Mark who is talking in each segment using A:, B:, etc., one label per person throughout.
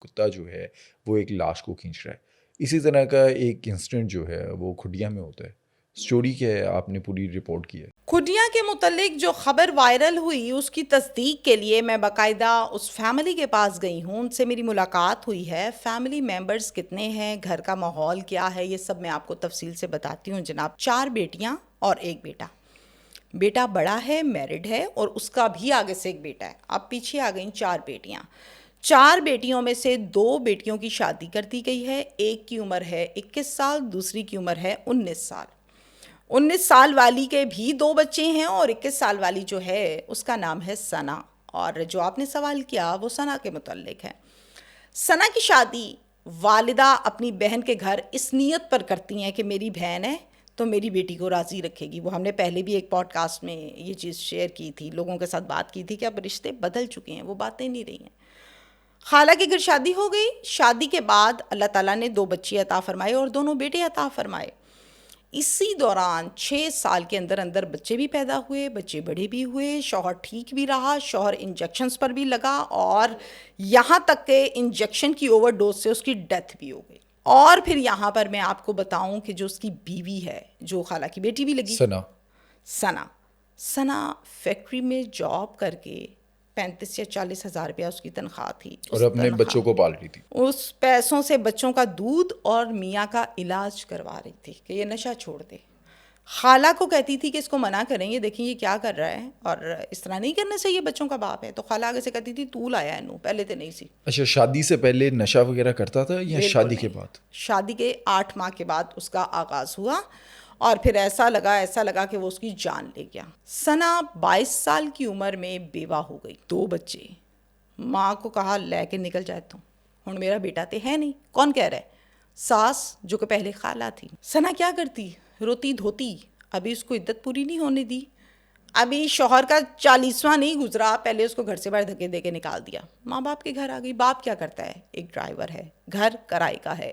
A: کتا جو ہے وہ ایک لاش کو کھینچ رہا ہے. اسی طرح کا ایک انسیڈنٹ جو ہے وہ کھڈیا میں ہوتا ہے. اسٹوری کیا ہے, آپ نے پوری رپورٹ کی ہے.
B: کھڈیا کے متعلق جو خبر وائرل ہوئی اس کی تصدیق کے لیے میں باقاعدہ اس فیملی کے پاس گئی ہوں, ان سے میری ملاقات ہوئی ہے. فیملی ممبرز کتنے ہیں, گھر کا ماحول کیا ہے, یہ سب میں آپ کو تفصیل سے بتاتی ہوں جناب. 4 بیٹیاں اور 1 بیٹا. بیٹا بڑا ہے, میرڈ ہے, اور اس کا بھی آگے سے ایک بیٹا ہے. اب پیچھے آ گئیں 4 بیٹیاں. 4 بیٹیوں میں سے 2 بیٹیوں کی شادی کر دی گئی ہے. ایک کی عمر ہے 21 سال, دوسری کی عمر ہے 19 سال. 19 سال والی کے بھی 2 بچے ہیں, اور 21 سال والی جو ہے اس کا نام ہے ثنا. اور جو آپ نے سوال کیا وہ ثنا کے متعلق ہے. ثنا کی شادی والدہ اپنی بہن کے گھر اس نیت پر کرتی ہیں کہ میری بہن ہے تو میری بیٹی کو راضی رکھے گی. وہ ہم نے پہلے بھی ایک پوڈ کاسٹ میں یہ چیز شیئر کی تھی, لوگوں کے ساتھ بات کی تھی کہ اب رشتے بدل چکے ہیں, وہ باتیں نہیں رہی ہیں. خالہ کے گھر شادی ہو گئی. شادی کے بعد اللہ تعالیٰ نے 2 بچے عطا فرمائے اور دونوں بیٹے عطا فرمائے. اسی دوران 6 سال کے اندر اندر بچے بھی پیدا ہوئے, بچے بڑے بھی ہوئے, شوہر ٹھیک بھی رہا, شوہر انجیکشنز پر بھی لگا, اور یہاں تک کہ انجیکشن کی اوور ڈوز سے اس کی ڈیتھ بھی ہو گئی. اور پھر یہاں پر میں آپ کو بتاؤں کہ جو اس کی بیوی ہے, جو خالہ کی بیٹی بھی لگی, ثنا فیکٹری میں جاب کر کے 35 یا 40 ہزار روپیہ اس کی تنخواہ تھی,
A: اور اپنے بچوں کو پال رہی تھی.
B: اس پیسوں سے بچوں کا دودھ اور میاں کا علاج کروا رہی تھی کہ یہ نشہ چھوڑ دے. خالہ کو کہتی تھی کہ اس کو منع کریں, یہ دیکھیں یہ کیا کر رہا ہے اور اس طرح نہیں کرنا چاہیے, بچوں کا باپ ہے. تو خالہ آگے سے کہتی تھی تو لایا ہے, پہلے تو نہیں سی.
A: اچھا, شادی سے پہلے نشہ وغیرہ کرتا تھا یا شادی کے بعد؟
B: شادی کے 8 ماہ کے بعد اس کا آغاز ہوا, اور پھر ایسا لگا کہ وہ اس کی جان لے گیا. ثنا 22 سال کی عمر میں بیوہ ہو گئی, 2 بچے. ماں کو کہا لے کے نکل جائے تم, ہن میرا بیٹا تے ہے نہیں, کون کہہ رہا ہے؟ ساس جو کہ پہلے خالہ تھی. ثنا کیا کرتی, روتی دھوتی. ابھی اس کو عدت پوری نہیں ہونے دی, ابھی شوہر کا 40واں نہیں گزرا, پہلے اس کو گھر سے باہر دھکے دے کے نکال دیا. ماں باپ کے گھر آ گئی. باپ کیا کرتا ہے؟ ایک ڈرائیور ہے, گھر کرائے کا ہے,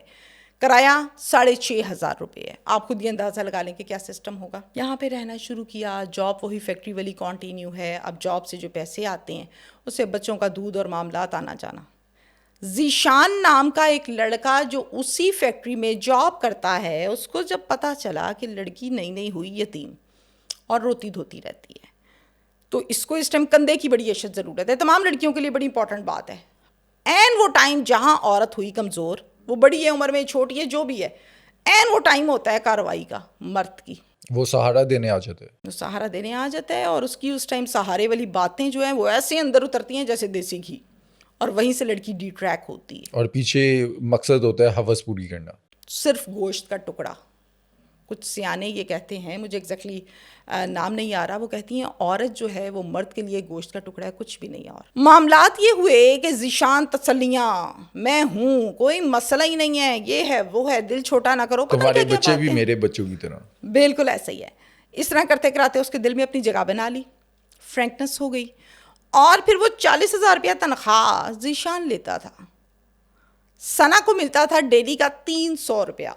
B: کرایہ 6,500 روپے ہے. آپ خود یہ اندازہ لگا لیں کہ کیا سسٹم ہوگا. یہاں پہ رہنا شروع کیا, جاب وہی فیکٹری والی کنٹینیو ہے. اب جاب سے جو پیسے آتے ہیں اس سے بچوں کا دودھ اور معاملات آنا جانا. ذیشان نام کا ایک لڑکا جو اسی فیکٹری میں جاب کرتا ہے, اس کو جب پتہ چلا کہ لڑکی نئی نئی ہوئی یتیم اور روتی دھوتی رہتی ہے, تو اس کو اس ٹائم کندھے کی بڑی اشد ضرورت ہے. تمام لڑکیوں کے لیے بڑی امپورٹنٹ بات ہے. این وہ ٹائم جہاں عورت ہوئی کمزور, وہ بڑی ہے عمر میں, چھوٹی ہے, جو بھی ہے, این وہ ٹائم ہوتا ہے کارروائی کا مرد کی.
A: وہ سہارا دینے آ جاتا ہے.
B: وہ سہارا دینے آ جاتا ہے, اور اس کی اس ٹائم سہارے والی باتیں جو ہیں وہ ایسے اندر اترتی ہیں جیسے دیسی گھی, اور وہیں سے لڑکی ڈی ٹریک ہوتی ہے.
A: اور پیچھے مقصد ہوتا ہے ہوس پوری کرنا,
B: صرف گوشت کا ٹکڑا. کچھ سیانے یہ کہتے ہیں, مجھے ایگزیکٹلی نام نہیں آ رہا, وہ کہتی ہیں عورت جو ہے وہ مرد کے لیے گوشت کا ٹکڑا ہے, کچھ بھی نہیں. اور معاملات یہ ہوئے کہ ذیشان تسلیاں, میں ہوں, کوئی مسئلہ ہی نہیں ہے, یہ ہے وہ ہے, دل چھوٹا نہ کرو.
A: تمہارے بچے بھی میرے بچوں کی طرح.
B: بالکل ایسا ہی ہے. اس طرح کرتے کراتے اس کے دل میں اپنی جگہ بنا لی, فرینکنس ہو گئی. اور پھر وہ 40,000 روپیہ تنخواہ ذیشان لیتا تھا. ثنا کو ملتا تھا ڈیلی کا 300 روپیہ,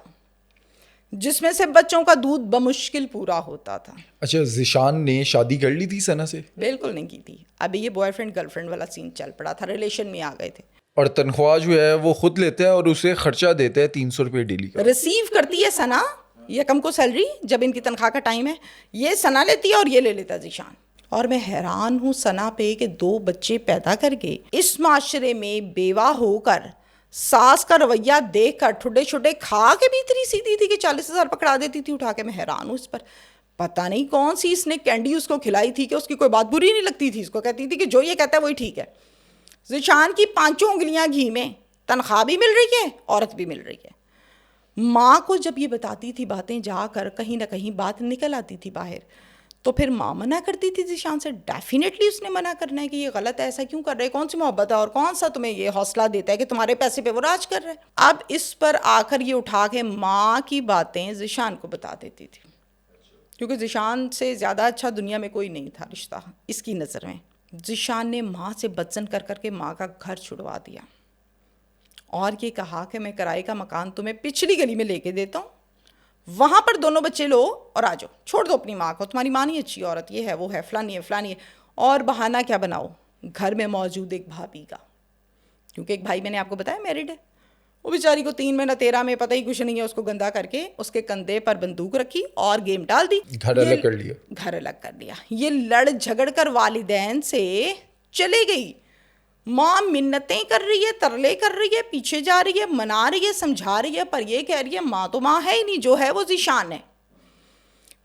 B: جس میں سے بچوں کا دودھ بمشکل پورا ہوتا تھا.
A: اچھا, ذیشان نے شادی کر لی تھی ثنا سے؟
B: بالکل نہیں کی تھی. ابھی یہ بوائے فرینڈ گرل فرینڈ والا سین چل پڑا تھا, ریلیشن میں آ گئے تھے.
A: اور تنخواہ جو ہے وہ خود لیتا ہے اور اسے خرچہ دیتا ہے 300 روپے ڈیلی کا.
B: ریسیو کرتی ہے ثنا یکم کو سیلری, جب ان کی تنخواہ کا ٹائم ہے, یہ ثنا لیتی ہے اور یہ لے لیتا ہے ذیشان. اور میں حیران ہوں ثنا پہ کہ 2 بچے پیدا کر کے اس معاشرے میں بیوہ ہو کر ساس کا رویہ دیکھ کر ٹھڈے چھڈے کھا کے بھی اتنی سیدھی تھی کہ 40,000 پکڑا دیتی تھی اٹھا کے. میں حیران ہوں اس پر. پتہ نہیں کون سی اس نے کینڈی اس کو کھلائی تھی کہ اس کی کوئی بات بری نہیں لگتی تھی. اس کو کہتی تھی کہ جو یہ کہتا ہے وہی ٹھیک ہے. ذیشان کی 5 انگلیاں گھی میں, تنخواہ بھی مل رہی ہے, عورت بھی مل رہی ہے. ماں کو جب یہ بتاتی تھی باتیں, جا کر کہیں نہ کہیں بات نکل آتی تھی باہر, تو پھر ماں منع کرتی تھی ذیشان سے. ڈیفینیٹلی اس نے منع کرنا ہے کہ یہ غلط ہے, ایسا کیوں کر رہے, کون سی محبت ہے, اور کون سا تمہیں یہ حوصلہ دیتا ہے کہ تمہارے پیسے پہ وہ راج کر رہے. اب اس پر آ کر یہ اٹھا کے ماں کی باتیں ذیشان کو بتا دیتی تھی, کیونکہ ذیشان سے زیادہ اچھا دنیا میں کوئی نہیں تھا رشتہ اس کی نظر میں. ذیشان نے ماں سے بدزن کر کر کے ماں کا گھر چھڑوا دیا, اور یہ کہا کہ میں کرائے کا مکان تمہیں پچھلی گلی میں لے کے دیتا ہوں, وہاں پر دونوں بچے لو اور آ جاؤ, چھوڑ دو اپنی ماں کو, تمہاری ماں نہیں اچھی عورت, یہ ہے وہ ہے, فلانی ہے فلانی ہے. اور بہانہ کیا بناؤ, گھر میں موجود ایک بھابھی کا, کیونکہ ایک بھائی میں نے آپ کو بتایا میرڈ ہے, وہ بیچاری کو 3 مہینہ 13 میں پتہ ہی کچھ نہیں ہے, اس کو گندا کر کے اس کے کندھے پر بندوق رکھی اور گیم ڈال دی,
A: گھر الگ کر لیا.
B: گھر الگ کر لیا. یہ لڑ جھگڑ کر والدین سے چلے گئی. ماں منتیں کر رہی ہے, ترلے کر رہی ہے, پیچھے جا رہی ہے, منا رہی ہے, سمجھا رہی ہے, پر یہ کہہ رہی ہے ماں تو ماں ہے ہی نہیں, جو ہے وہ ذیشان ہے.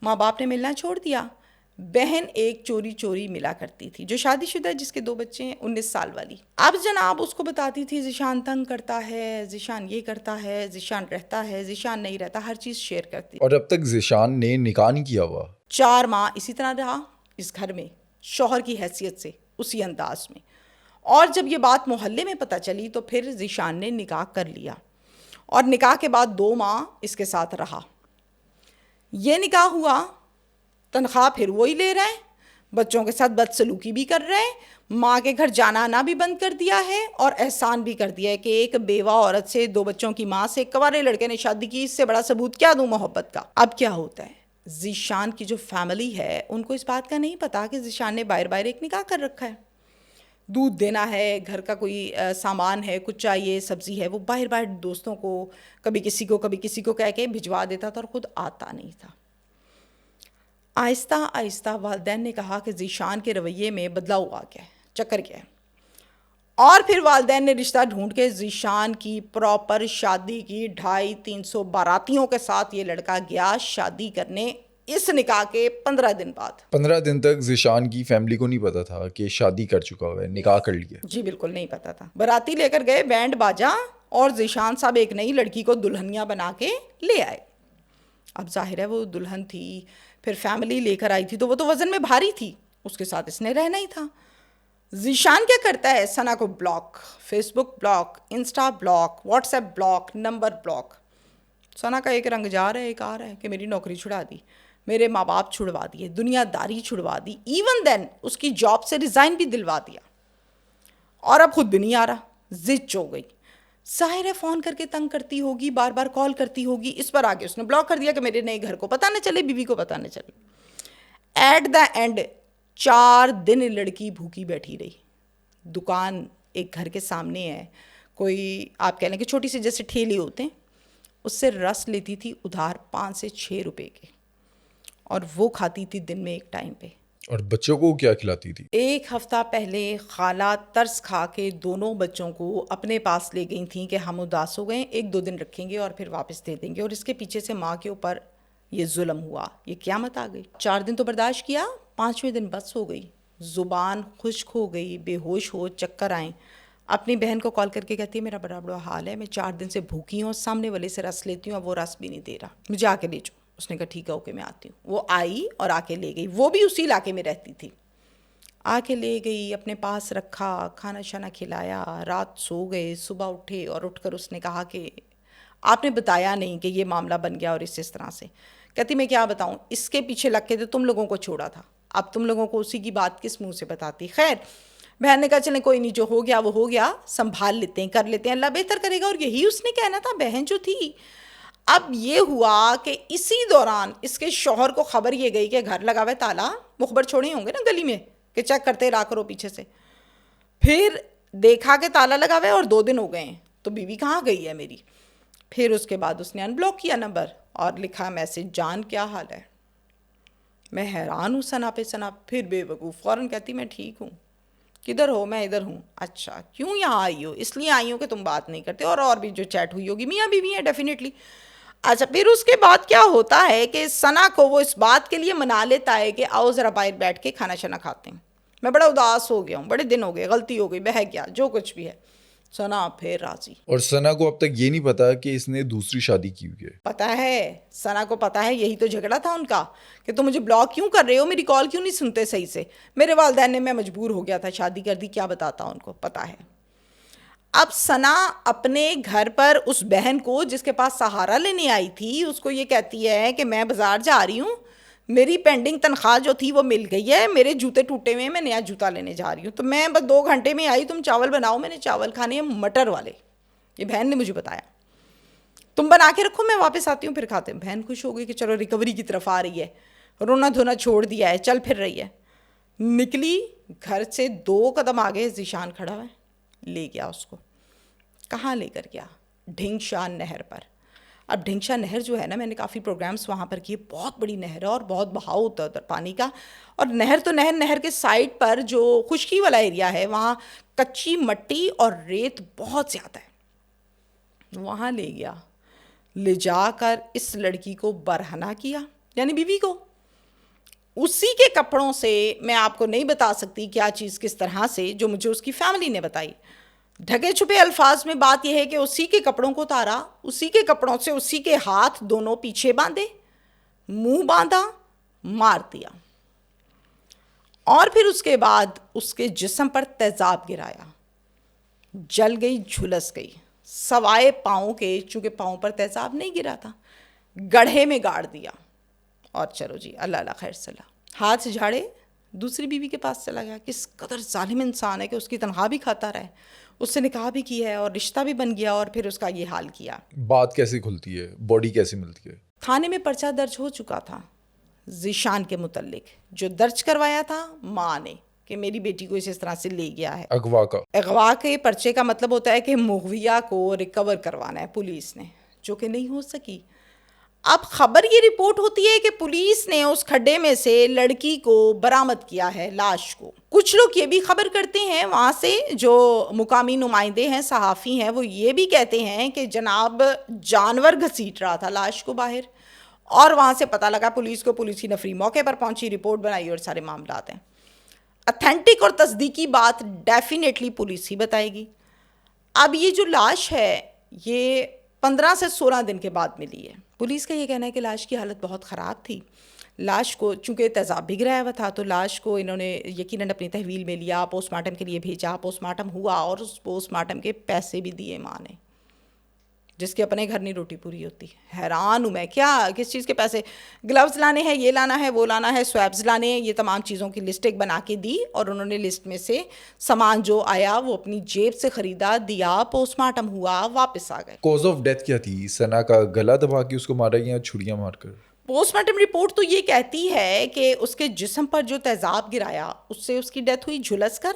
B: ماں باپ نے ملنا چھوڑ دیا. بہن ایک چوری چوری ملا کرتی تھی جو شادی شدہ ہے, جس کے 2 بچے ہیں, 19 سال والی. اب جناب اس کو بتاتی تھی ذیشان تنگ کرتا ہے, ذیشان یہ کرتا ہے, ذیشان رہتا ہے, ذیشان نہیں رہتا, ہر چیز شیئر کرتی.
A: اور اب تک ذیشان نے نکاح نہیں کیا ہوا.
B: 4 ماہ اسی طرح رہا اس گھر میں, شوہر کی حیثیت سے, اسی انداز میں. اور جب یہ بات محلے میں پتہ چلی تو پھر ذیشان نے نکاح کر لیا, اور نکاح کے بعد 2 ماہ اس کے ساتھ رہا. یہ نکاح ہوا, تنخواہ پھر وہی لے رہے ہیں, بچوں کے ساتھ بدسلوکی بھی کر رہے ہیں, ماں کے گھر جانا آنا بھی بند کر دیا ہے, اور احسان بھی کر دیا ہے کہ ایک بیوہ عورت سے, 2 بچوں کی ماں سے, کنوارے لڑکے نے شادی کی, اس سے بڑا ثبوت کیا دوں محبت کا. اب کیا ہوتا ہے, ذیشان کی جو فیملی ہے ان کو اس بات کا نہیں پتا کہ ذیشان نے باہر ایک نکاح کر رکھا ہے. دودھ دینا ہے, گھر کا کوئی سامان ہے, کچھ چاہیے, سبزی ہے, وہ باہر دوستوں کو, کبھی کسی کو کہہ کے بھجوا دیتا تھا اور خود آتا نہیں تھا. آہستہ آہستہ والدین نے کہا کہ ذیشان کے رویے میں بدلاؤ آ گیا ہے, چکر گیا ہے. اور پھر والدین نے رشتہ ڈھونڈ کے ذیشان کی پراپر شادی کی. 250-300 باراتیوں کے ساتھ یہ لڑکا گیا شادی کرنے. اس نکاح کے 15 دن بعد,
A: 15 دن تک ذیشان کی فیملی کو نہیں پتا تھا کہ شادی کر چکا ہوا ہے, نکاح کر لیا.
B: جی بالکل نہیں پتا تھا. باراتی لے کر گئے, بینڈ باجا, اور ذیشان صاحب ایک نئی لڑکی کو دلہنیا بنا کے لے آئے. اب ظاہر ہے وہ دلہن تھی, پھر فیملی لے کر آئی تھی, تو وہ تو وزن میں بھاری تھی, اس کے ساتھ اس نے رہنا ہی تھا. ذیشان کیا کرتا ہے, ثنا کو block, Facebook block, insta block, WhatsApp block, number block. Sana کا ایک رنگ جا رہا ہے, ایک آ رہا ہے کہ میری نوکری چھڑا دی, میرے ماں باپ چھڑوا دیے, دنیا داری چھڑوا دی, ایون دین اس کی جاب سے ریزائن بھی دلوا دیا, اور اب خود بھی نہیں آ رہا, زچ ہو گئی. ظاہر ہے فون کر کے تنگ کرتی ہوگی, بار بار کال کرتی ہوگی, اس پر آگے اس نے بلاک کر دیا کہ میرے نئے گھر کو پتہ نہ چلے, بیوی کو پتہ نہ چلے. ایٹ دا اینڈ 4 دن لڑکی بھوکی بیٹھی رہی. دکان ایک گھر کے سامنے ہے, کوئی آپ کہہ لیں کہ چھوٹی سی جیسے ٹھیلے ہوتے ہیں, اس سے رس لیتی تھی ادھار 5 سے 6 روپے کے, اور وہ کھاتی تھی دن میں ایک ٹائم پہ.
A: اور بچوں کو کیا کھلاتی تھی؟
B: 1 ہفتہ پہلے خالہ ترس کھا کے دونوں بچوں کو اپنے پاس لے گئی تھیں کہ ہم اداس ہو گئے, 1-2 دن رکھیں گے اور پھر واپس دے دیں گے. اور اس کے پیچھے سے ماں کے اوپر یہ ظلم ہوا, یہ قیامت آ گئی. 4 دن تو برداشت کیا, 5ویں دن بس ہو گئی, زبان خشک ہو گئی, بے ہوش ہو, چکر آئیں. اپنی بہن کو کال کر کے کہتی ہے میرا بڑا بڑا حال ہے, میں 4 دن سے بھوکی ہوں, سامنے والے سے رس لیتی ہوں, اب وہ رس بھی نہیں دے رہا, مجھے آ کے لے جاؤ. اس نے کہا ٹھیک ہے اوکے میں آتی ہوں. وہ آئی اور آ کے لے گئی, وہ بھی اسی علاقے میں رہتی تھی. آ کے لے گئی, اپنے پاس رکھا, کھانا شانا کھلایا, رات سو گئے, صبح اٹھے, اور اٹھ کر اس نے کہا کہ آپ نے بتایا نہیں کہ یہ معاملہ بن گیا اور اس طرح سے. کہتی میں کیا بتاؤں, اس کے پیچھے لگ کے تو تم لوگوں کو چھوڑا تھا, اب تم لوگوں کو اسی کی بات کس منہ سے بتاتی. خیر بہن نے کہا چلیں کوئی نہیں, جو ہو گیا وہ ہو گیا, سنبھال لیتے ہیں, کر لیتے ہیں, اللہ بہتر کرے گا. اور یہی اس نے کہنا تھا, بہن جو تھی. اب یہ ہوا کہ اسی دوران اس کے شوہر کو خبر یہ گئی کہ گھر لگا ہوا ہے تالا, مخبر چھوڑے ہوں گے نا گلی میں کہ چیک کرتے رہا کرو پیچھے سے. پھر دیکھا کہ تالا لگا ہوا ہے اور 2 دن ہو گئے ہیں, تو بیوی کہاں گئی ہے میری. پھر اس کے بعد اس نے ان بلاک کیا نمبر اور لکھا میسج, جان کیا حال ہے. میں حیران ہوں ثنا پہ ثنا. پھر بے وقوف فوراً کہتی میں ٹھیک ہوں, کدھر ہو, میں ادھر ہوں. اچھا کیوں یہاں آئی ہو, اس لیے آئی ہوں کہ تم بات نہیں کرتے, اور بھی جو چیٹ ہوئی ہوگی, میاں بیوی ہیں ڈیفینیٹلی. اچھا پھر اس کے بعد کیا ہوتا ہے کہ ثنا کو وہ اس بات کے لیے منا لیتا ہے کہ آؤ ذرا باہر بیٹھ کے کھانا شانا کھاتے ہیں, میں بڑا اداس ہو گیا ہوں, بڑے دن ہو گئے, غلطی ہو گئی, بہہ گیا, جو کچھ بھی ہے. ثنا پھر راضی.
A: اور ثنا کو اب تک یہ نہیں پتا کہ اس نے دوسری شادی کی ہوئی ہے.
B: پتا ہے ثنا کو پتا ہے, یہی تو جھگڑا تھا ان کا کہ تم مجھے بلاک کیوں کر رہے ہو, میری کال کیوں نہیں سنتے صحیح سے. میرے والدین نے, میں مجبور ہو گیا تھا, شادی کر دی, کیا بتاتا ان کو, پتا ہے. اب ثنا اپنے گھر پر اس بہن کو جس کے پاس سہارا لینے آئی تھی, اس کو یہ کہتی ہے کہ میں بازار جا رہی ہوں, میری پینڈنگ تنخواہ جو تھی وہ مل گئی ہے, میرے جوتے ٹوٹے ہوئے ہیں, میں نیا جوتا لینے جا رہی ہوں, تو میں بس 2 گھنٹے میں آئی, تم چاول بناؤ, میں نے چاول کھانے ہیں مٹر والے. یہ بہن نے مجھے بتایا, تم بنا کے رکھو, میں واپس آتی ہوں پھر کھاتے ہیں. بہن خوش ہو گئی کہ چلو ریکوری کی طرف آ رہی ہے, رونا دھونا چھوڑ دیا ہے, چل پھر رہی ہے. نکلی, گھر سے 2 قدم آگے ذیشان کھڑا ہے, لے گیا اس کو. کہاں لے کر گیا؟ ڈھنگشان نہر پر. اب ڈھنگشان نہر جو ہے نا، میں نے کافی پروگرامز وہاں پر کیے، بہت بڑی نہر ہے اور بہت بہاؤ ہوتا ہے ادھر پانی کا. اور نہر تو نہر کے سائڈ پر جو خشکی والا ایریا ہے وہاں کچی مٹی اور ریت بہت زیادہ ہے. وہاں لے گیا، لے جا کر اس لڑکی کو برہنہ کیا، یعنی بیوی کو. اسی کے کپڑوں سے، میں آپ کو نہیں بتا سکتی کیا چیز کس طرح سے، جو مجھے اس کی فیملی نے بتائی. ڈھکے چھپے الفاظ میں بات یہ ہے کہ اسی کے کپڑوں کو اتارا، اسی کے کپڑوں سے اسی کے ہاتھ دونوں پیچھے باندھے، منہ باندھا، مار دیا. اور پھر اس کے بعد اس کے جسم پر تیزاب گرایا. جل گئی، جھلس گئی، سوائے پاؤں کے، چونکہ پاؤں پر تیزاب نہیں گرا تھا، گڑھے میں گاڑ دیا. اور چلو جی، اللہ اللہ خیر صلاح، ہاتھ سے جھاڑے دوسری بیوی کے پاس چلا گیا. کس قدر ظالم انسان ہے کہ اس کی تنخواہ بھی کھاتا رہے، اس سے نکاح بھی کی ہے اور رشتہ بھی بن گیا، اور پھر اس کا یہ حال کیا.
A: بات کیسے کھلتی ہے، باڈی کیسے ملتی ہے؟
B: تھانے میں پرچہ درج ہو چکا تھا ذیشان کے متعلق، جو درج کروایا تھا ماں نے کہ میری بیٹی کو اس طرح سے لے گیا ہے.
A: اغوا کا.
B: اغوا کے پرچے کا مطلب ہوتا ہے کہ مغویہ کو ریکور کروانا ہے پولیس نے، جو کہ نہیں ہو سکی. اب خبر یہ رپورٹ ہوتی ہے کہ پولیس نے اس کھڈے میں سے لڑکی کو برآمد کیا ہے، لاش کو. کچھ لوگ یہ بھی خبر کرتے ہیں وہاں سے، جو مقامی نمائندے ہیں، صحافی ہیں، وہ یہ بھی کہتے ہیں کہ جناب جانور گھسیٹ رہا تھا لاش کو باہر، اور وہاں سے پتہ لگا پولیس کو، پولیس کی نفری موقع پر پہنچی، رپورٹ بنائی اور سارے معاملات ہیں. اتھینٹک اور تصدیقی بات ڈیفینیٹلی پولیس ہی بتائے گی. اب یہ جو لاش ہے یہ 15 سے 16 دن کے بعد ملی ہے. پولیس کا یہ کہنا ہے کہ لاش کی حالت بہت خراب تھی. لاش کو چونکہ تیزاب بھی گرایا ہوا تھا تو لاش کو انہوں نے یقیناً اپنی تحویل میں لیا، پوسٹ مارٹم کے لیے بھیجا، پوسٹ مارٹم ہوا اور اس پوسٹ مارٹم کے پیسے بھی دیے ماں نے، جس کے اپنے گھر نہیں روٹی پوری ہوتی. حیران ہوں میں، کیا کس چیز کے پیسے؟ گلوز لانے ہیں، یہ لانا ہے، وہ لانا ہے، سویبز لانے ہیں، یہ تمام چیزوں کی لسٹ ایک بنا کے دی، اور انہوں نے لسٹ میں سے سامان جو آیا وہ اپنی جیب سے خریدا، دیا، پوسٹ مارٹم ہوا، واپس آ گئے.
A: کوز آف ڈیتھ کیا تھی؟ ثنا کا گلا دبا کے اس کو مارا یا چھڑیاں مار کر؟
B: پوسٹ مارٹم رپورٹ تو یہ کہتی ہے کہ اس کے جسم پر جو تیزاب گرایا اس سے اس کی ڈیتھ ہوئی جھلس کر،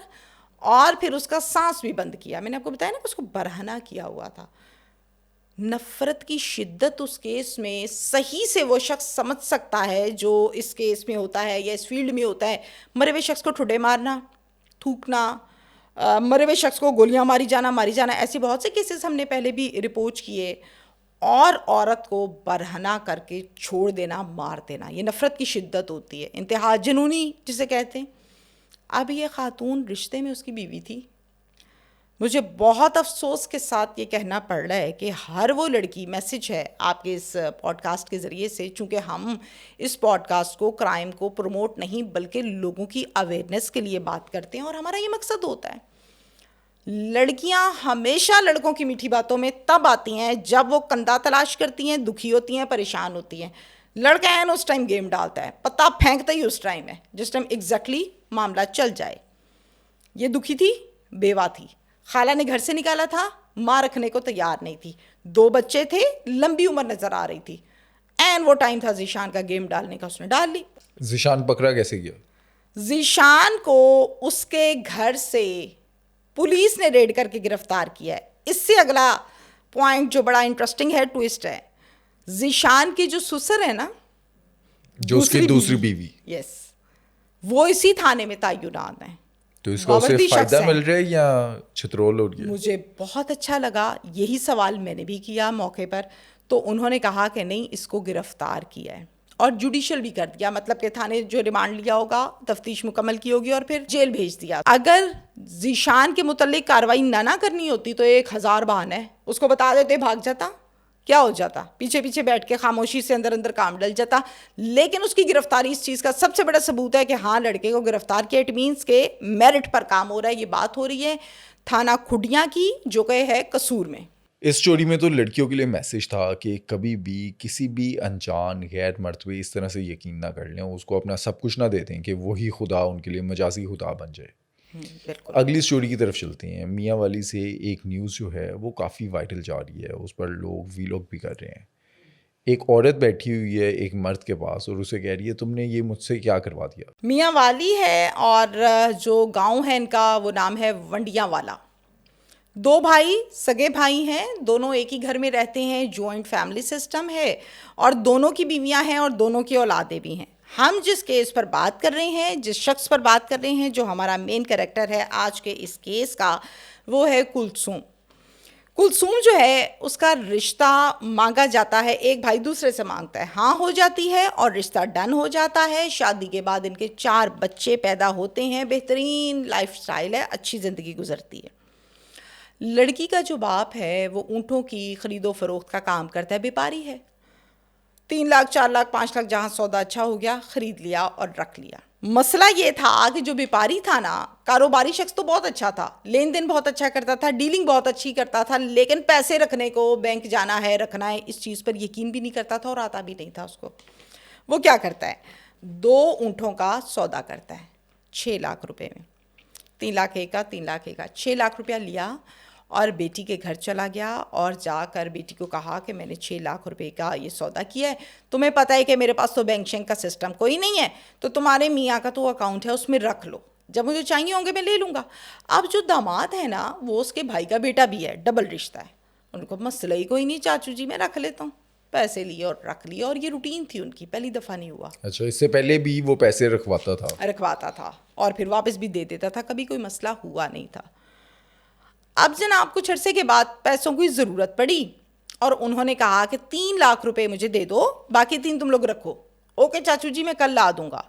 B: اور پھر اس کا سانس بھی بند کیا. میں نے آپ کو بتایا نا کہ اس کو برہنہ کیا ہوا تھا. نفرت کی شدت اس کیس میں صحیح سے وہ شخص سمجھ سکتا ہے جو اس کیس میں ہوتا ہے یا اس فیلڈ میں ہوتا ہے. مرے ہوئے شخص کو ٹھڈے مارنا، تھوکنا، مرے ہوئے شخص کو گولیاں ماری جانا، ایسے بہت سے کیسز ہم نے پہلے بھی رپورٹ کیے. اور عورت کو برہنہ کر کے چھوڑ دینا، مار دینا، یہ نفرت کی شدت ہوتی ہے، انتہا جنونی جسے کہتے ہیں. اب یہ خاتون رشتے میں اس کی بیوی تھی. مجھے بہت افسوس کے ساتھ یہ کہنا پڑ رہا ہے کہ ہر وہ لڑکی، میسج ہے آپ کے اس پوڈ کاسٹ کے ذریعے سے، چونکہ ہم اس پوڈ کاسٹ کو کرائم کو پروموٹ نہیں بلکہ لوگوں کی اویئرنیس کے لیے بات کرتے ہیں، اور ہمارا یہ مقصد ہوتا ہے. لڑکیاں ہمیشہ لڑکوں کی میٹھی باتوں میں تب آتی ہیں جب وہ کندھا تلاش کرتی ہیں، دکھی ہوتی ہیں، پریشان ہوتی ہیں. لڑکا ہے نا اس ٹائم گیم ڈالتا ہے، پتہ پھینکتا ہی اس ٹائم ہے جس ٹائم ایگزیکٹلی معاملہ چل جائے. یہ دکھی تھی، بیوہ تھی، خالہ نے گھر سے نکالا تھا، ماں رکھنے کو تیار نہیں تھی، 2 بچے تھے، لمبی عمر نظر آ رہی تھی. این وہ ٹائم تھا ذیشان کا گیم ڈالنے کا، اس نے ڈال لی.
A: ذیشان پکڑا کیسے گیا؟
B: ذیشان کو اس کے گھر سے پولیس نے ریڈ کر کے گرفتار کیا ہے. اس سے اگلا پوائنٹ جو بڑا انٹرسٹنگ ہے، ٹویسٹ ہے، ذیشان کی جو سسر ہے نا،
A: جو اس کی دوسری بیوی،
B: یس، وہ اسی تھانے میں تعینات ہیں.
A: تو اس کو اسے فائدہ مل رہا ہے یا چھترول ہو رہی ہے؟
B: مجھے بہت اچھا لگا، یہی سوال میں نے بھی کیا موقع پر، تو انہوں نے کہا کہ نہیں، اس کو گرفتار کیا ہے اور جوڈیشل بھی کر دیا، مطلب کہ تھانے جو ریمانڈ لیا ہوگا، تفتیش مکمل کی ہوگی اور پھر جیل بھیج دیا. اگر ذیشان کے متعلق کارروائی نہ کرنی ہوتی تو 1000 بہانے ہے، اس کو بتا دیتے، بھاگ جاتا، کیا ہو جاتا، پیچھے پیچھے بیٹھ کے خاموشی سے اندر کام ڈل جاتا. لیکن اس کی گرفتاری اس چیز کا سب سے بڑا ثبوت ہے کہ ہاں لڑکے کو گرفتار کیا. اٹ مینس کہ میرٹ پر کام ہو رہا ہے. یہ بات ہو رہی ہے تھانہ کھڈیاں کی، جو کہ ہے قصور میں.
A: اس اسٹوری میں تو لڑکیوں کے لیے میسج تھا کہ کبھی بھی کسی بھی انجان غیر مرد پہ اس طرح سے یقین نہ کر لیں، اس کو اپنا سب کچھ نہ دے دیں کہ وہی خدا ان کے لیے مجازی خدا بن جائے. اگلی اسٹوری کی طرف چلتے ہیں. میاں والی سے ایک نیوز جو ہے وہ کافی وائرل جا رہی ہے، اس پر لوگ ویلاگ بھی کر رہے ہیں. ایک عورت بیٹھی ہوئی ہے ایک مرد کے پاس اور اسے کہہ رہی ہے تم نے یہ مجھ سے کیا کروا دیا.
B: میاں والی ہے اور جو گاؤں ہے ان کا وہ نام ہے ونڈیاں والا. دو بھائی سگے بھائی ہیں, دونوں ایک ہی گھر میں رہتے ہیں, جوائنٹ فیملی سسٹم ہے, اور دونوں کی بیویاں ہیں اور دونوں کی اولادیں بھی ہیں. ہم جس کیس پر بات کر رہے ہیں, جس شخص پر بات کر رہے ہیں, جو ہمارا مین کریکٹر ہے آج کے اس کیس کا, وہ ہے کلثوم. کلثوم جو ہے اس کا رشتہ مانگا جاتا ہے, ایک بھائی دوسرے سے مانگتا ہے, ہاں ہو جاتی ہے اور رشتہ ڈن ہو جاتا ہے. شادی کے بعد ان کے 4 بچے پیدا ہوتے ہیں, بہترین لائف سٹائل ہے, اچھی زندگی گزرتی ہے. لڑکی کا جو باپ ہے وہ اونٹوں کی خرید و فروخت کا کام کرتا ہے, بیپاری ہے. 3 لاکھ 4 لاکھ 5 لاکھ جہاں سودا اچھا ہو گیا خرید لیا اور رکھ لیا. مسئلہ یہ تھا کہ جو بیپاری تھا نا, کاروباری شخص تو بہت اچھا تھا, لین دین بہت اچھا کرتا تھا, ڈیلنگ بہت اچھی کرتا تھا, لیکن پیسے رکھنے کو, بینک جانا ہے, رکھنا ہے, اس چیز پر یقین بھی نہیں کرتا تھا اور آتا بھی نہیں تھا اس کو. وہ کیا کرتا ہے, 2 اونٹوں کا سودا کرتا ہے 6 لاکھ روپے میں, 3 لاکھ ایک کا 3 لاکھ ایک کا, 6 لاکھ روپیہ لیا اور بیٹی کے گھر چلا گیا اور جا کر بیٹی کو کہا کہ میں نے 6 لاکھ روپے کا یہ سودا کیا ہے, تمہیں پتہ ہے کہ میرے پاس تو بینک شینک کا سسٹم کوئی نہیں ہے, تو تمہارے میاں کا تو اکاؤنٹ ہے اس میں رکھ لو, جب مجھے چاہیے ہوں گے میں لے لوں گا. اب جو داماد ہے نا وہ اس کے بھائی کا بیٹا بھی ہے, ڈبل رشتہ ہے. ان کو مسئلہ ہی کوئی نہیں, چاچو جی میں رکھ لیتا ہوں, پیسے لیے اور رکھ لیے, اور یہ روٹین تھی ان کی, پہلی دفعہ نہیں ہوا.
A: اچھا, اس سے پہلے بھی وہ پیسے رکھواتا
B: تھا اور پھر واپس بھی دے دیتا تھا, کبھی کوئی مسئلہ ہوا نہیں تھا. اب جناب کچھ عرصے کے بعد پیسوں کی ضرورت پڑی اور انہوں نے کہا کہ 3 لاکھ روپے مجھے دے دو, باقی 3 تم لوگ رکھو. اوکے چاچو جی میں کل لا دوں گا.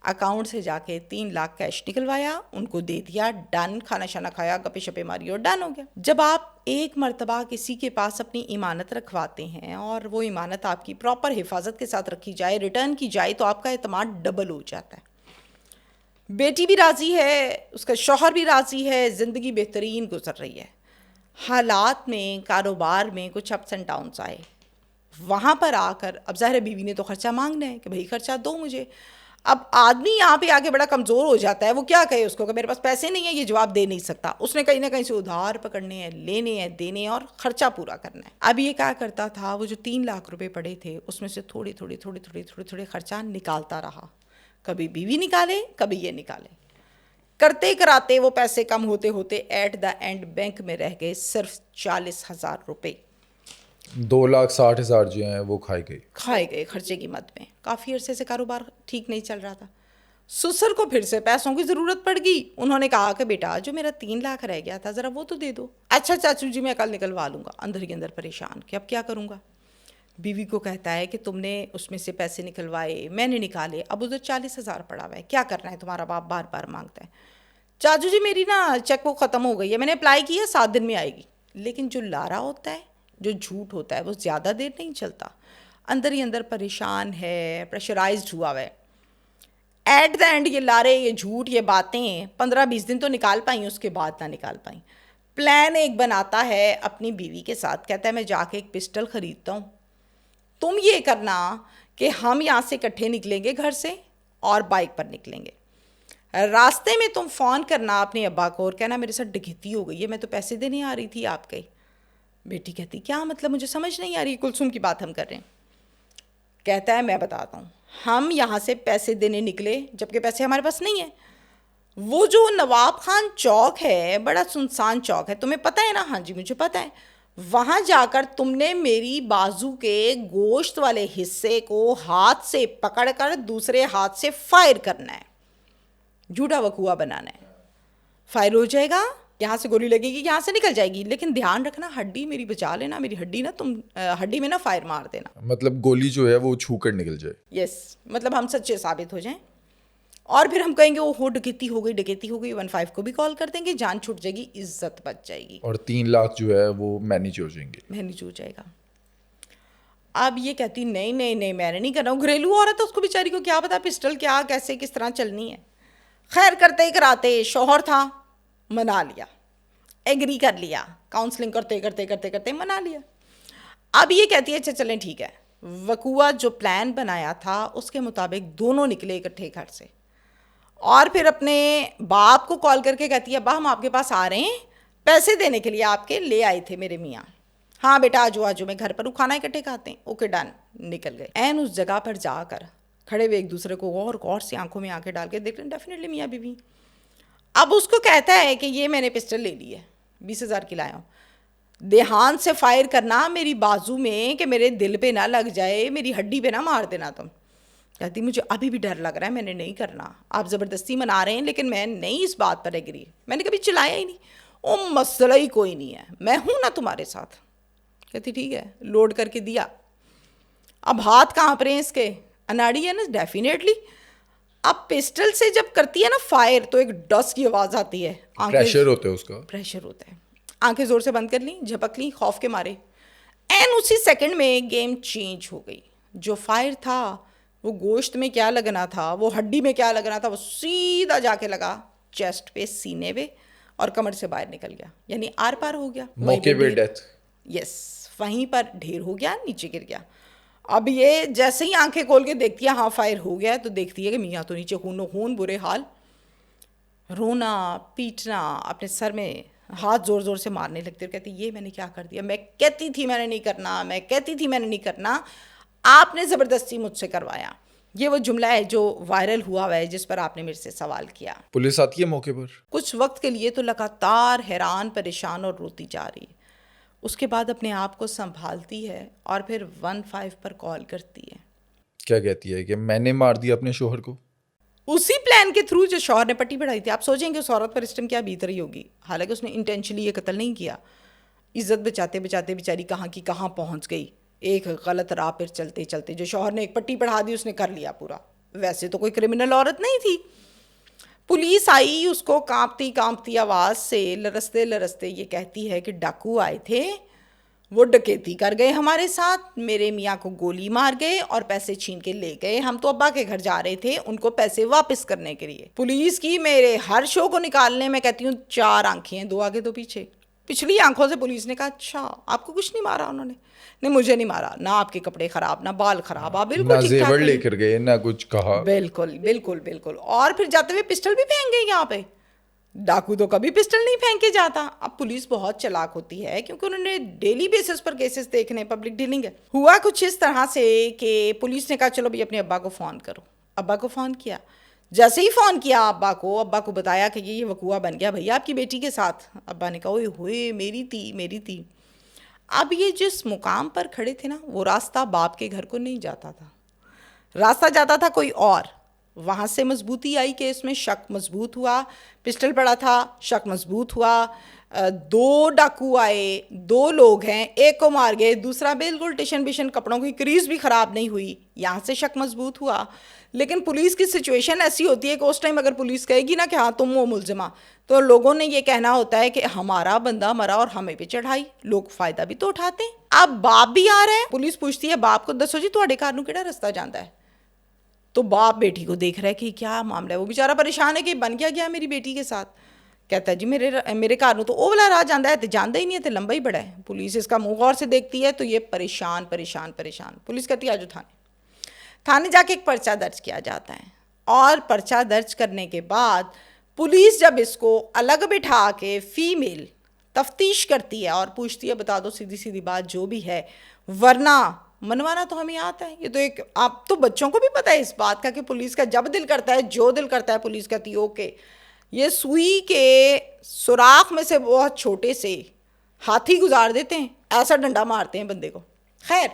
B: اکاؤنٹ سے جا کے 3 لاکھ کیش نکلوایا, ان کو دے دیا, ڈن, کھانا شانا کھایا, گپے شپے ماری اور ڈن ہو گیا. جب آپ ایک مرتبہ کسی کے پاس اپنی امانت رکھواتے ہیں اور وہ امانت آپ کی پراپر حفاظت کے ساتھ رکھی جائے, ریٹرن کی جائے, تو آپ کا اعتماد ڈبل ہو جاتا ہے. بیٹی بھی راضی ہے, اس کا شوہر بھی راضی ہے, زندگی بہترین گزر رہی ہے. حالات میں, کاروبار میں کچھ اپس اینڈ ڈاؤنس آئے. وہاں پر آ کر اب ظاہر بیوی نے تو خرچہ مانگنا ہے کہ بھائی خرچہ دو مجھے. اب آدمی یہاں پہ آگے بڑا کمزور ہو جاتا ہے, وہ کیا کہے اس کو کہ میرے پاس پیسے نہیں ہیں, یہ جواب دے نہیں سکتا. اس نے کہیں نہ کہیں سے ادھار پکڑنے ہیں, لینے ہیں, دینے اور خرچہ پورا کرنا ہے. اب یہ کیا کرتا تھا, وہ جو 3 لاکھ روپے پڑے تھے اس میں سے تھوڑے تھوڑے خرچہ نکالتا رہا. کبھی بیوی نکالے, کبھی یہ نکالے, کرتے کراتے وہ پیسے کم ہوتے ہوتے ایٹ دا اینڈ بینک میں رہ گئے صرف 40,000 روپے.
A: 2,60,000 جو ہیں وہ کھائے
B: گئے خرچے کی مد میں. کافی عرصے سے کاروبار ٹھیک نہیں چل رہا تھا. سسر کو پھر سے پیسوں کی ضرورت پڑ گئی. انہوں نے کہا کہ بیٹا جو میرا 3 لاکھ رہ گیا تھا ذرا وہ تو دے دو. اچھا چاچو جی میں کل نکلوا لوں گا. اندر ہی اندر پریشان کہ اب کیا کروں گا. بیوی کو کہتا ہے کہ تم نے اس میں سے پیسے نکلوائے, میں نے نکالے, اب ادھر 40,000 پڑا ہوا ہے, کیا کرنا ہے, تمہارا باپ بار بار مانگتا ہے. چاچو جی میری نا چیک بک ختم ہو گئی ہے, میں نے اپلائی کی ہے, 7 دن میں آئے گی. لیکن جو لارا ہوتا ہے, جو جھوٹ ہوتا ہے, وہ زیادہ دیر نہیں چلتا. اندر ہی اندر پریشان ہے, پریشرائزڈ ہوا ہے. ایٹ دا اینڈ یہ لارے, یہ جھوٹ, یہ باتیں 15-20 دن تو نکال پائیں, اس کے بعد نہ نکال پائیں. پلان ایک بناتا ہے اپنی بیوی کے ساتھ, کہتا ہے میں جا کے ایک پسٹل خریدتا ہوں, تم یہ کرنا کہ ہم یہاں سے اکٹھے نکلیں گے گھر سے اور بائک پر نکلیں گے. راستے میں تم فون کرنا اپنے ابا کو اور کہنا میرے ساتھ ڈکیتی ہو گئی ہے, میں تو پیسے دینے آ رہی تھی آپ کے. بیٹی کہتی کیا مطلب, مجھے سمجھ نہیں آ رہی, کلثوم کی بات ہم کر رہے ہیں. کہتا ہے میں بتاتا ہوں, ہم یہاں سے پیسے دینے نکلے جبکہ پیسے ہمارے پاس نہیں ہیں. وہ جو نواب خان چوک ہے بڑا سنسان چوک ہے, تمہیں پتہ ہے نا. ہاں جی مجھے پتہ ہے. وہاں جا کر تم نے میری بازو کے گوشت والے حصے کو ہاتھ سے پکڑ کر دوسرے ہاتھ سے فائر کرنا ہے, جھوٹا وقوعہ بنانا ہے. فائر ہو جائے گا, یہاں سے گولی لگے گی, یہاں سے نکل جائے گی, لیکن دھیان رکھنا ہڈی میری بچا لینا, میری ہڈی نا تم ہڈی میں نا فائر مار دینا.
A: مطلب گولی جو ہے وہ چھو کر نکل جائے.
B: یس, مطلب ہم سچے ثابت ہو جائیں اور پھر ہم کہیں گے وہ ڈکیتی ہو گئی, 15 کو بھی کال کر دیں گے, جان چھوٹ جائے گی, عزت بچ جائے گی,
A: اور 3 لاکھ جو ہے وہ مینیج ہو جائیں گے.
B: مینیج ہو جائے گا. اب یہ کہتی نہیں میں نے نہیں کرنا. گھریلو عورت ہے, اس کو بیچاری کو کیا پتا پسٹل کیا کیسے کس طرح چلنی ہے. خیر کرتے ہی کراتے شوہر تھا, منا لیا, ایگری کر لیا, کاؤنسلنگ کرتے منا لیا. اب یہ کہتی ہے اچھا چلیں ٹھیک ہے. وقوعہ جو پلان بنایا تھا اس کے مطابق دونوں نکلے اکٹھے گھر سے, اور پھر اپنے باپ کو کال کر کے کہتی ہے ابا ہم آپ کے پاس آ رہے ہیں, پیسے دینے کے لیے آپ کے لے آئے تھے میرے میاں. ہاں بیٹا آجو میں گھر پر کھانا اکٹھے کھاتے ہیں. اوکے ڈن, نکل گئے. این اس جگہ پر جا کر کھڑے ہوئے ایک دوسرے کو غور سے آنکھوں میں آنکھیں ڈال کے دیکھ رہے ہیں, ڈیفینیٹلی میاں بیوی. اب اس کو کہتا ہے کہ یہ میں نے پسٹل لے لی ہے, 20,000 کی لایا ہوں. دیہان سے فائر کرنا میری بازو میں کہ میرے دل پہ نہ لگ جائے, میری ہڈی پہ نہ مار دینا تم. کہتی مجھے ابھی بھی ڈر لگ رہا ہے, میں نے نہیں کرنا, آپ زبردستی منا رہے ہیں لیکن میں نہیں اس بات پر ایگری. میں نے کبھی چلایا ہی نہیں. او مسئلہ ہی کوئی نہیں ہے, میں ہوں نا تمہارے ساتھ. کہتی ٹھیک ہے, لوڈ کر کے دیا. اب ہاتھ کانپ رہے ہیں اس کے, اناڑی ہے نا ڈیفینیٹلی. اب پسٹل سے جب کرتی ہے نا فائر تو ایک ڈس کی آواز آتی ہے,
A: پریشر ہوتا ہے اس کا,
B: پریشر ہوتا ہے. آنکھیں زور سے بند کر لیں, جھپک لیں خوف کے مارے. این اسی سیکنڈ میں گیم چینج ہو گئی. جو فائر تھا وہ گوشت میں کیا لگنا تھا, وہ ہڈی میں کیا لگنا تھا, وہ سیدھا جا کے لگا چیسٹ پہ, سینے پہ, اور کمر سے باہر نکل گیا. یعنی آر پار ہو گیا,
A: موقع پہ ڈیتھ.
B: یس, وہیں پر ڈھیر ہو گیا, نیچے گر گیا. اب یہ جیسے ہی آنکھیں کھول کے دیکھتی ہے ہاں فائر ہو گیا, تو دیکھتی ہے کہ میاں تو نیچے خون و خون, برے حال. رونا پیٹنا, اپنے سر میں ہاتھ زور زور سے مارنے لگتی اور کہتی یہ میں نے کیا کر دیا, میں کہتی تھی میں نے نہیں کرنا, میں کہتی تھی میں نے نہیں کرنا, آپ نے زبردستی مجھ سے کروایا. یہ وہ جملہ ہے جو وائرل ہوا ہے جس پر آپ نے میرے سے سوال کیا.
A: پولیس آتی ہے موقع پر؟
B: کچھ وقت کے لیے تو لگاتار حیران, پریشان اور روتی جا رہی. اس کے بعد اپنے آپ کو سنبھالتی ہے اور پھر 15 پر کال کرتی ہے.
A: کیا کہتی ہے کہ میں نے مار دیا اپنے شوہر کو؟
B: اسی پلان کے تھرو جو شوہر نے پٹی پڑھائی تھی. آپ سوچیں کہ اس عورت پر اس ٹائم کیا بیت رہی ہوگی. حالانکہ اس نے انٹینشنلی یہ قتل نہیں کیا. عزت بچاتے بچاتے بیچاری کہاں کی کہاں پہنچ گئی. ایک غلط راہ پر چلتے چلتے جو شوہر نے ایک پٹی پڑھا دی اس نے کر لیا پورا. ویسے تو کوئی کرمنل عورت نہیں تھی. پولیس آئی, اس کو کانپتی کانپتی آواز سے لرزتے لرزتے یہ کہتی ہے کہ ڈاکو آئے تھے, وہ ڈکیتی کر گئے ہمارے ساتھ, میرے میاں کو گولی مار گئے اور پیسے چھین کے لے گئے. ہم تو ابا کے گھر جا رہے تھے ان کو پیسے واپس کرنے کے لیے. پولیس کی میرے ہر شو کو نکالنے میں کہتی ہوں 4 آنکھیں ہیں, 2 آگے 2 پیچھے. پچھلی آنکھوں سے پولیس نے کہا اچھا آپ کو کچھ نہیں مارا انہوں نے؟ نہیں مجھے نہیں مارا, نہ آپ کے کپڑے خراب, نہ بال خراب, آپ بالکل
A: نہ
B: ٹھیک
A: زیور
B: ٹھاک
A: لے کر گئے, نہ کچھ کہا.
B: بالکل بالکل بالکل. اور پھر جاتے ہوئے پسٹل بھی پھینک گئی یہاں پہ. ڈاکو تو کبھی پسٹل نہیں پھینک کے جاتا. اب پولیس بہت چلاک ہوتی ہے کیونکہ انہوں نے ڈیلی بیسس پر کیسز دیکھنے, پبلک ڈیلنگ ہے. ہوا کچھ اس طرح سے کہ پولیس نے کہا چلو بھائی اپنے ابا کو فون کرو. ابا کو فون کیا. جیسے ہی فون کیا ابا کو بتایا کہ یہ وقوع بن گیا بھیا آپ کی بیٹی کے ساتھ. ابا نے کہا اوئے ہوئے میری تھی. اب یہ جس مقام پر کھڑے تھے نا وہ راستہ باپ کے گھر کو نہیں جاتا تھا, راستہ جاتا تھا کوئی اور. وہاں سے مضبوطی آئی کہ اس میں شک مضبوط ہوا, پسٹل پڑا تھا, شک مضبوط ہوا. 2 ڈاکو آئے, 2 لوگ ہیں, ایک کو مار گئے, دوسرا بالکل ٹیشن بیشن, کپڑوں کی کریز بھی خراب نہیں ہوئی. یہاں سے شک مضبوط ہوا. لیکن پولیس کی سچویشن ایسی ہوتی ہے کہ اس ٹائم اگر پولیس کہے گی نا کہ ہاں تم وہ ملزمہ, تو لوگوں نے یہ کہنا ہوتا ہے کہ ہمارا بندہ مرا اور ہمیں پہ چڑھائی. لوگ فائدہ بھی تو اٹھاتے ہیں. اب باپ بھی آ رہا ہے, پولیس پوچھتی ہے باپ کو دسو جی تواڈے گھر نوں کیڑا رستہ جاندا ہے. تو باپ بیٹی کو دیکھ رہا ہے کہ کیا معاملہ ہے. وہ بیچارہ پریشان ہے کہ بن گیا میری بیٹی کے ساتھ. کہتا ہے جی میرے گھر نوں تو او والا راہ جاندا ہے تے جاندا ہی نہیں ہے تے لمبا ہی بڑا ہے. پولیس اس کا منہ غور سے دیکھتی ہے تو یہ پریشان. پولیس کہتی ہے آجو تھانے جا کے ایک پرچہ درج کیا جاتا ہے. اور پرچہ درج کرنے کے بعد پولیس جب اس کو الگ بٹھا کے فیمیل تفتیش کرتی ہے اور پوچھتی ہے بتا دو سیدھی سیدھی بات جو بھی ہے, ورنہ منوانا تو ہمیں آتا ہے. یہ تو ایک آپ تو بچوں کو بھی پتہ ہے اس بات کا کہ پولیس کا جب دل کرتا ہے جو دل کرتا ہے پولیس کہتی ہے اوکے. یہ سوئی کے سوراخ میں سے بہت چھوٹے سے ہاتھی گزار دیتے ہیں, ایسا ڈنڈا مارتے ہیں بندے کو. خیر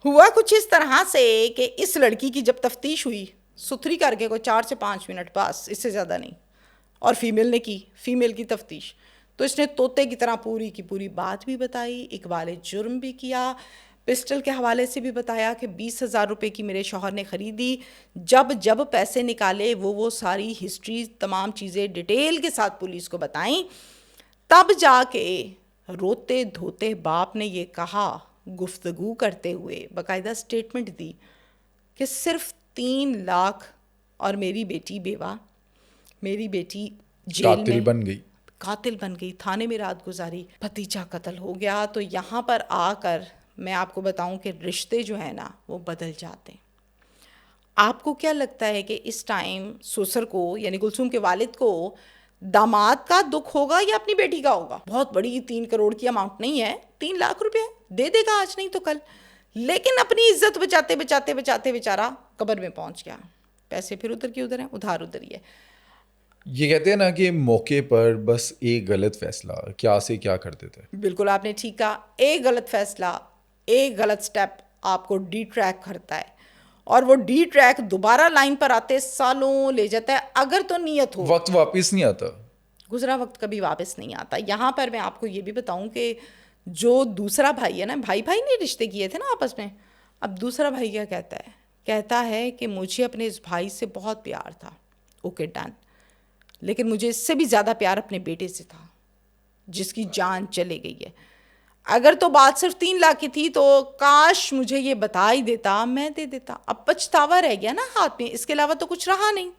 B: ہوا کچھ اس طرح سے کہ اس لڑکی کی جب تفتیش ہوئی ستھری کر کے کوئی 4 سے 5 منٹ, بس اس سے زیادہ نہیں, اور فیمیل کی تفتیش, تو اس نے طوطے کی طرح پوری کی پوری بات بھی بتائی, اقبال جرم بھی کیا, پسٹل کے حوالے سے بھی بتایا کہ 20,000 روپے کی میرے شوہر نے خریدی, جب پیسے نکالے وہ ساری ہسٹری تمام چیزیں ڈیٹیل کے ساتھ پولیس کو بتائیں. تب جا کے روتے دھوتے باپ نے یہ کہا, گفتگو کرتے ہوئے باقاعدہ سٹیٹمنٹ دی کہ صرف 3 لاکھ اور میری بیٹی بیوہ, میری بیٹی جیل میں قاتل بن گئی, تھانے میں رات گزاری, بھتیجا قتل ہو گیا. تو یہاں پر آ کر میں آپ کو بتاؤں کہ رشتے جو ہیں نا وہ بدل جاتے ہیں. آپ کو کیا لگتا ہے کہ اس ٹائم سسر کو یعنی کلثوم کے والد کو داماد کا دکھ ہوگا یا اپنی بیٹی کا ہوگا؟ بہت بڑی 3 کروڑ کی اماؤنٹ نہیں ہے, 3 لاکھ روپے دے دے گا آج نہیں تو کل, لیکن اپنی عزت بچاتے بچاتے بیچارہ قبر میں پہنچ گیا. پیسے پھر ادھر کی ادھر ہیں, ادھار ادھر ہی ہے.
A: یہ کہتے ہیں نا کہ موقع پر بس ایک غلط فیصلہ کیا سے کیا کر دیتے ہیں.
B: بالکل آپ نے ٹھیک کہا. ایک غلط فیصلہ، ایک غلط سٹیپ آپ کو ڈی ٹریک کرتا ہے، اور وہ ڈی ٹریک دوبارہ لائن پر آتے سالوں لے جاتا ہے اگر تو نیت ہو.
A: وقت واپس نہیں آتا.
B: گزرا وقت کبھی واپس نہیں آتا. یہاں پر میں آپ کو یہ بھی بتاؤں کہ جو دوسرا بھائی ہے نا، بھائی نے رشتے کیے تھے نا آپس میں، اب دوسرا بھائی کیا کہتا ہے کہ مجھے اپنے اس بھائی سے بہت پیار تھا، اوکے ڈن، لیکن مجھے اس سے بھی زیادہ پیار اپنے بیٹے سے تھا جس کی جان چلے گئی ہے. اگر تو بات صرف 3 لاکھ کی تھی تو کاش مجھے یہ بتا ہی دیتا، میں دے دیتا. اب پچھتاوا رہ گیا نا ہاتھ میں، اس کے علاوہ تو کچھ رہا نہیں.